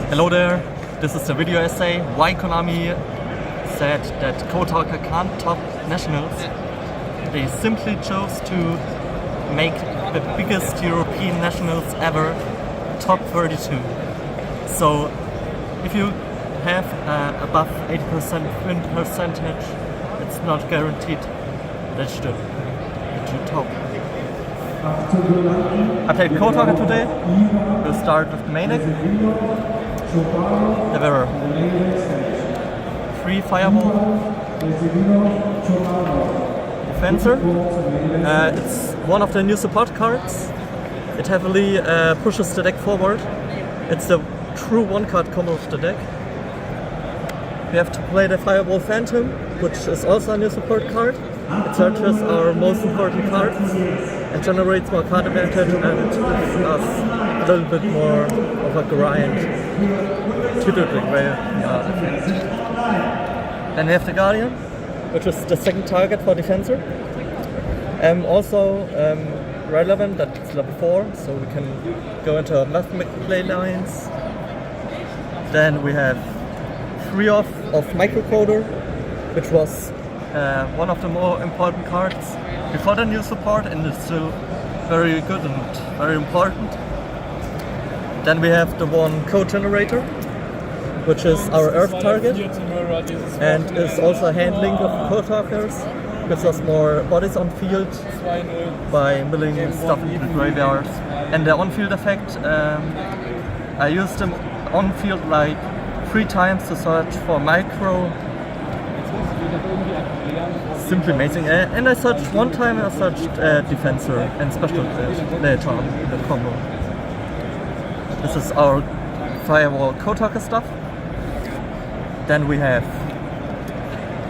Hello there, this is the video essay why Konami said that Code Talker can't top Nationals. They simply chose to make the biggest European Nationals ever top 32. So if you have above 80% win percentage, it's not guaranteed that you top. I played Code Talker today. We'll start with Mathmech. There were 3 Fireball Fencer. It's one of the new support cards. It heavily pushes the deck forward. It's the true one-card combo of the deck. We have to play the Fireball Phantom, which is also a new support card. It searches our most important cards and generates more card advantage, and it gives us a little bit more of a grind to the way. Then we have the Guardian, which is the second target for Defensor. Also relevant that it's level 4, so we can go into Mathmech play lines. Then we have 3 of Microcoder, which was one of the more important cards before the new support, and it's still very good and very important. Then we have the one code generator, which is our Earth target, and is also handling of code talkers. Gives us more bodies on field by milling stuff into the graveyard. And the on-field effect, I used them on field like 3 times to search for micro. Simply amazing. And I searched 1 time, I searched Defensor and Special later on the combo. This is our Firewall Code Talker stuff. Then we have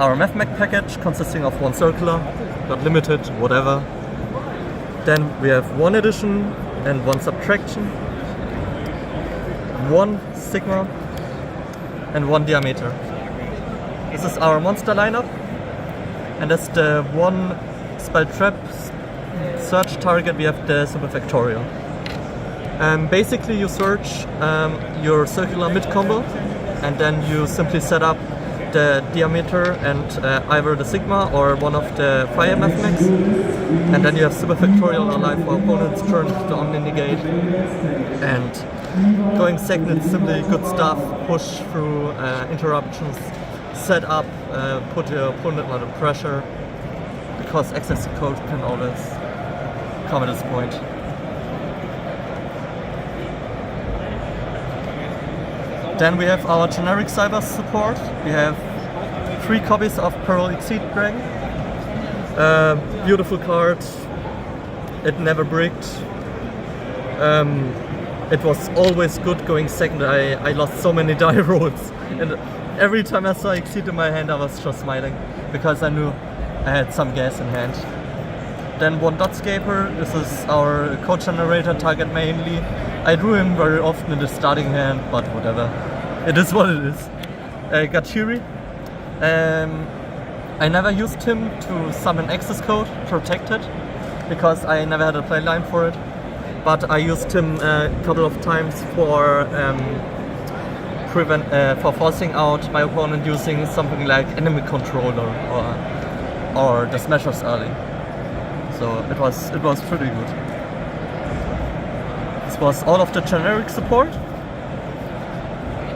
our Mathmech package consisting of 1 circular, not limited, whatever. Then we have 1 addition and 1 subtraction, 1 sigma, and 1 diameter. This is our monster lineup, and as the 1 spell trap search target, we have the Super Factorial. Basically, you search your circular mid combo, and then you simply set up the diameter and either the sigma or one of the fire Mathmechs, and then you have Super Factorial alive for opponent's turn to omni-negate. And going second, it's simply good stuff, push through interruptions, set up, put your opponent under pressure, because access to code can always come at this point. Then we have our generic cyber support. We have 3 copies of Pearl Exceed Dragon. Beautiful card. It never bricked. It was always good going second. I lost so many die rolls, and every time I saw Exceed in my hand, I was just smiling because I knew I had some gas in hand. Then 1 Dotscaper. This is our code generator target mainly. I drew him very often in the starting hand, but whatever. It is what it is. Gachiri. I never used him to summon access code protected, because I never had a play line for it. But I used him a couple of times for forcing out my opponent using something like enemy controller or the smashers early. So it was pretty good. This was all of the generic support.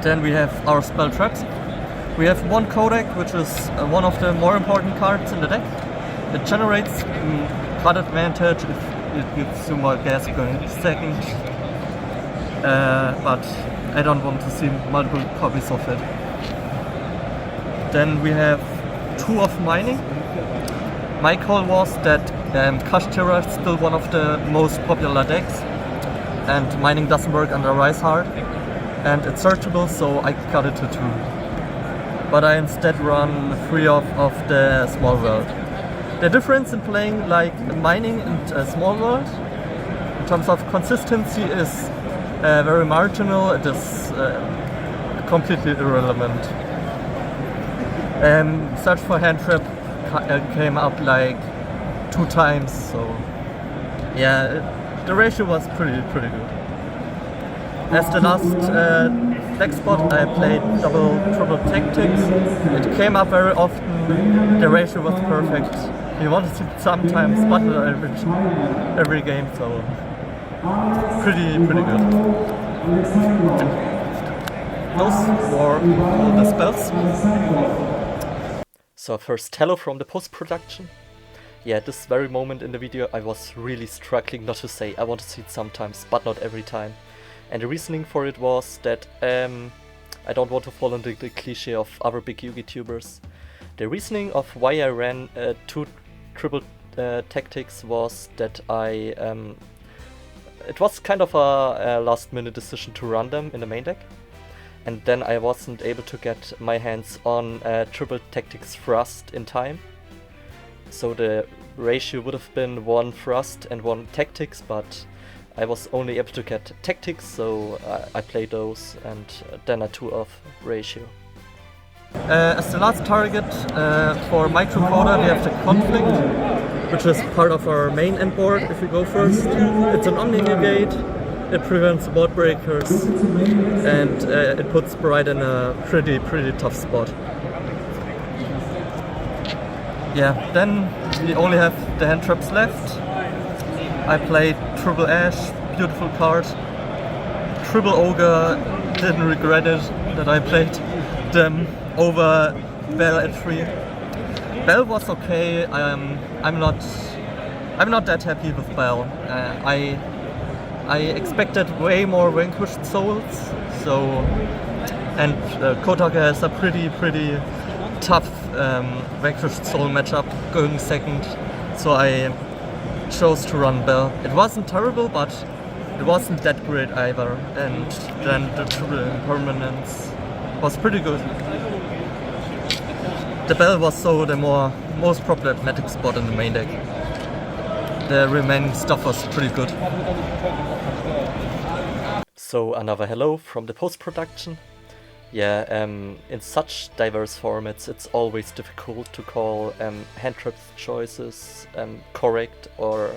Then we have our spell traps. We have 1 codec, which is one of the more important cards in the deck. It generates card advantage if it gives you more gas going second. But I don't want to see multiple copies of it. Then we have 2 of mining. My call was that Kashtira is still one of the most popular decks, and mining doesn't work under Rise Hard, and it's searchable, so I cut it to 2. But I instead run 3 of the Small World. The difference in playing like mining and Small World in terms of consistency is very marginal. It is completely irrelevant. Search for Hand Trap came up like 2 times, so yeah, the ratio was pretty good. As the last flag spot, I played double triple tactics. It came up very often. The ratio was perfect. We wanted to sometimes spot every game, so pretty good. Those were all the spells. So first, hello from the post-production. Yeah, at this very moment in the video I was really struggling not to say I want to see it sometimes, but not every time. And the reasoning for it was that I don't want to fall into the cliche of other big Yu-Gi tubers. The reasoning of why I ran 2 triple tactics was that it was kind of a last minute decision to run them in the main deck. And then I wasn't able to get my hands on triple tactics thrust in time. So the ratio would have been 1 thrust and 1 tactics, but I was only able to get tactics, so I played those and then a 2-off ratio. As the last target for microcoder, we have the conflict, which is part of our main end board if we go first. It's an omni-negate, it prevents board breakers, and it puts Bright in a pretty tough spot. Yeah, then we only have the hand traps left. I played Triple Ash, beautiful card. Triple Ogre, didn't regret it that I played them over Bell at 3. Bell was okay. I'm not that happy with Bell. I expected way more Vanquished Souls. So, and Kotaka has a pretty tough Vanquished Soul matchup going second. So I chose to run Bell. It wasn't terrible, but it wasn't that great either. And then the triple impermanence was pretty good. The Bell was so the most problematic spot in the main deck. The remaining stuff was pretty good. So another hello from the post-production. Yeah, in such diverse formats it's always difficult to call hand trap choices correct or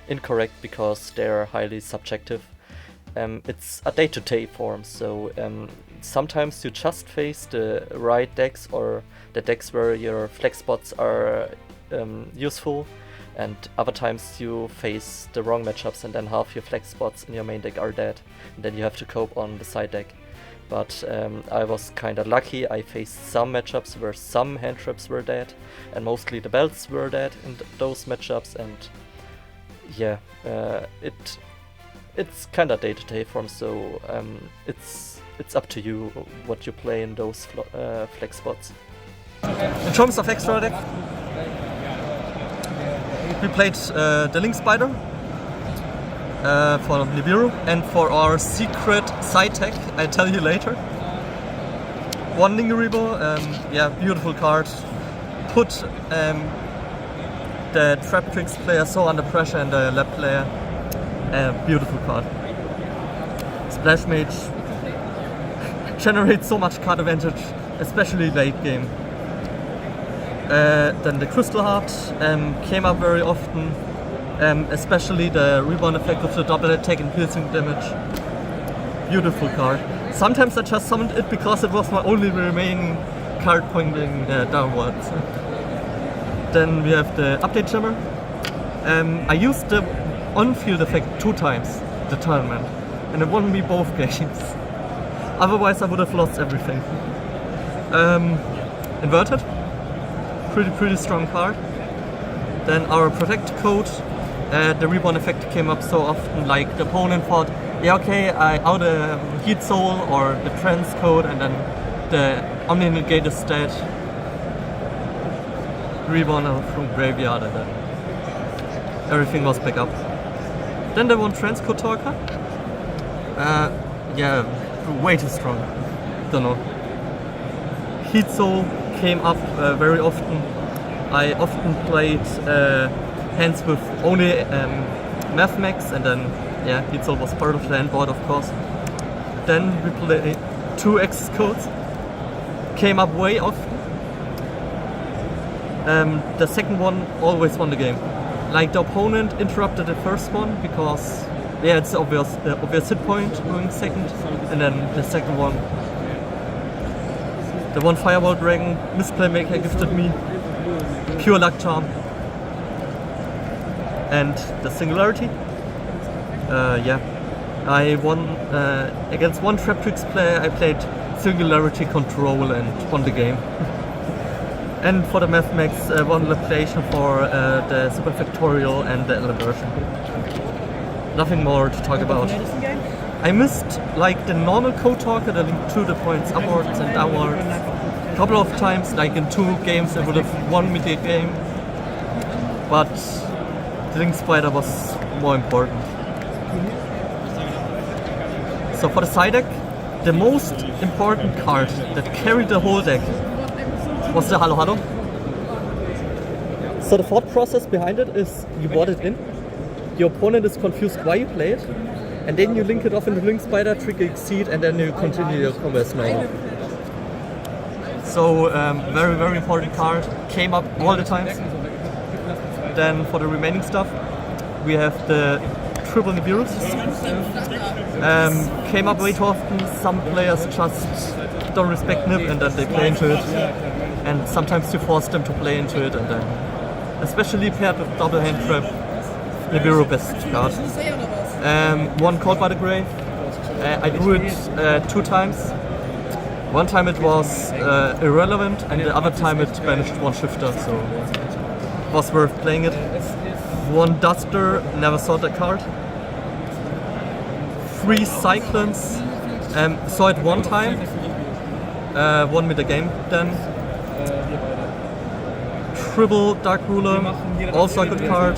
incorrect because they're highly subjective. It's a day-to-day form, so sometimes you just face the right decks or the decks where your flex spots are useful, and other times you face the wrong matchups and then half your flex spots in your main deck are dead, and then you have to cope on the side deck. But I was kinda lucky. I faced some matchups where some hand traps were dead, and mostly the belts were dead in those matchups, and yeah, it's kinda day-to-day form, so it's up to you what you play in those flex spots. In terms of extra deck, we played the Link Spider for Nibiru, and for our secret side tech, I tell you later. 1 Ningaribo, yeah, beautiful card. Put the Trap Tricks player so under pressure and the lab player. Beautiful card. Splash Mage generates so much card advantage, especially late game. Then the Crystal Heart came up very often, especially the rebound effect of the double attack and piercing damage. Beautiful card. Sometimes I just summoned it because it was my only remaining card pointing downwards. Then we have the Update Jammer. I used the on-field effect 2 times, the tournament, and it won me both games. Otherwise I would have lost everything. Inverted. Pretty strong card. Then our Protect code, the Reborn effect came up so often, like the opponent thought, yeah okay, I out a Heat Soul or the Trance code, and then the Omni Negate is dead. Reborn from Graveyard, and then everything was back up. Then there one Trance code talker. Yeah, way too strong. Don't know. Heat Soul came up very often. I often played hands with only Mathmech, and then yeah, Heat Soul was part of the hand board, of course. Then we played 2 X codes. Came up way often. The second one always won the game. Like the opponent interrupted the first one because yeah, it's obvious hit point going second, and then the second one, the one Fireball Dragon Miss Playmaker gifted me, pure luck charm, and the Singularity. Yeah, I won against one Trap Tricks player. I played Singularity Control and won the game. And for the Mathmech, one location for the Super Factorial and the Inversion. Nothing more to talk about. I missed like the normal code talker, the link to the points upwards and downwards. A couple of times, like in 2 games, I would have won me the game. But the Link Spider was more important. So for the side deck, the most important card that carried the whole deck was the Halo Halo. So the thought process behind it is you bought it in, your opponent is confused why you play it, and then you link it off into Link Spider, trigger Exceed, and then you continue your combo as normal. So very, very important card, came up all the times. Then for the remaining stuff, we have the triple Nibiru's. Came up way too often. Some players just don't respect Nib and then they play into it. And sometimes you force them to play into it, and then, especially paired with double hand trap, Nibiru best card. One Caught by the Grave. I drew it 2 times. One time it was irrelevant, and the other time it banished 1 shifter, so it was worth playing it. 1 Duster, never saw that card. 3 Cyclones, saw it 1 time, won me the game then. Triple Dark Ruler, also a good card.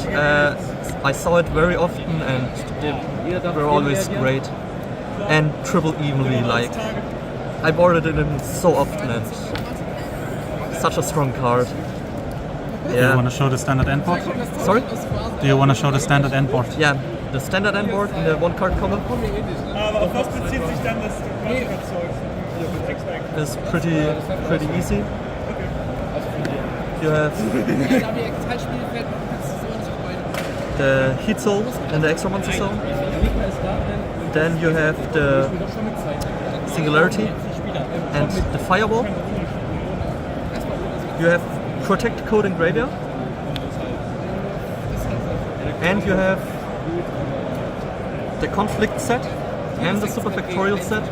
I saw it very often and they were always great. And triple Evenly, like I boarded it in so often and such a strong card. Yeah. Do you want to show the standard end board? Sorry? Do you want to show the standard end board? Yeah, the standard end board in the 1 card combo. Is pretty easy. You have the Heat Soul in the extra monster zone. Then you have the Singularity and the Fireball. You have Protect Code in Graveyard. And you have the Conflict set and the Super Factorial set.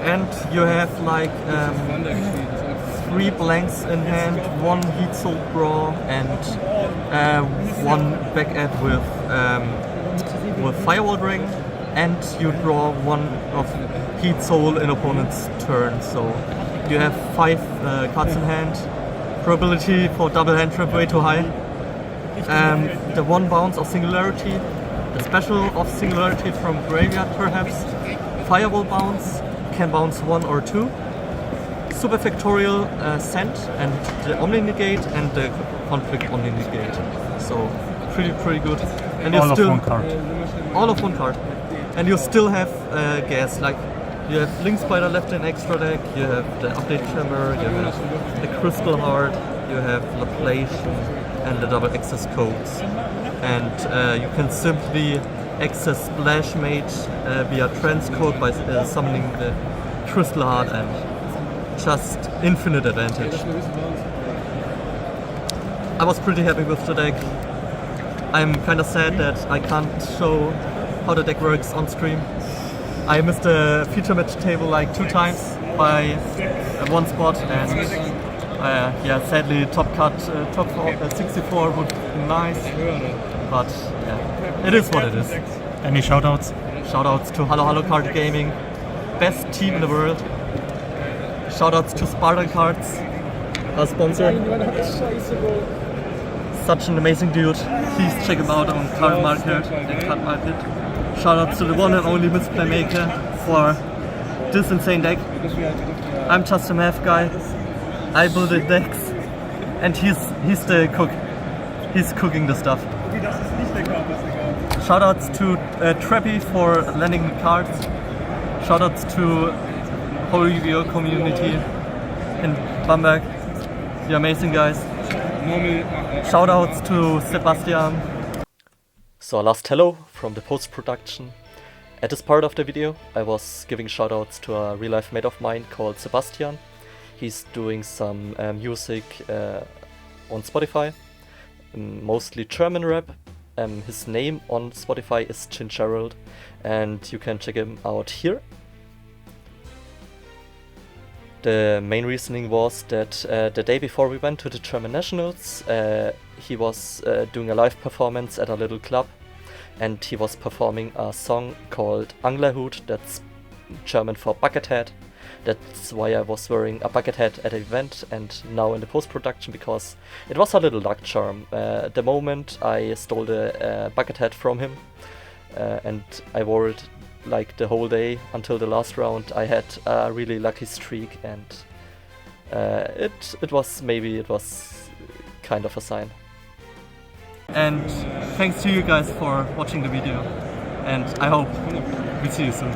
And you have like 3 blanks in hand, 1 Heat Soul draw, and 1 back end with Firewall Ring, and you draw 1 of Heat Soul in opponent's turn. So you have 5 cards in hand. Probability for double hand trap way too high. The 1 bounce of Singularity, the special of Singularity from Graveyard perhaps. Fireball bounce, can bounce 1 or 2. Super Factorial Send and the Omni Negate and the Conflict Omni Negate. So pretty good. And you all still of 1 card. All of 1 card. And you still have gas, like you have Link Spider left in extra deck, you have the Update Tremor, you have the Crystal Heart, you have Laplation and the double access codes. And you can simply access Splash Mage via transcode by summoning the Crystal Heart, and just infinite advantage. I was pretty happy with the deck. I'm kinda sad that I can't show how the deck works on stream. I missed the feature match table like 2 times by 1 spot, and yeah, sadly top 64 would be nice, but yeah, it is what it is. Any shoutouts? Shoutouts to Halo Halo Card Gaming, best team in the world. Shoutouts to Spartan Cards, our sponsor. Such an amazing dude. Please check him out on Card Market and Card Market. Shoutouts to the one and only Miss Playmaker for this insane deck. I'm just a math guy. I build the decks, and he's the cook. He's cooking the stuff. Shoutouts to Trappy for lending me cards. Shoutouts to whole Yugioh community in Bamberg. You're amazing guys. Shoutouts to Sebastian. So a last hello from the post-production. At this part of the video I was giving shoutouts to a real life mate of mine called Sebastian. He's doing some music on Spotify, mostly German rap. His name on Spotify is Chin Gerald, and you can check him out here. The main reasoning was that the day before we went to the German Nationals, he was doing a live performance at a little club, and he was performing a song called Anglerhut, that's German for bucket hat. That's why I was wearing a bucket hat at the event and now in the post-production, because it was a little luck charm. The moment I stole the bucket hat from him, and I wore it like the whole day until the last round. I had a really lucky streak, and it was kind of a sign. And thanks to you guys for watching the video, and I hope we see you soon.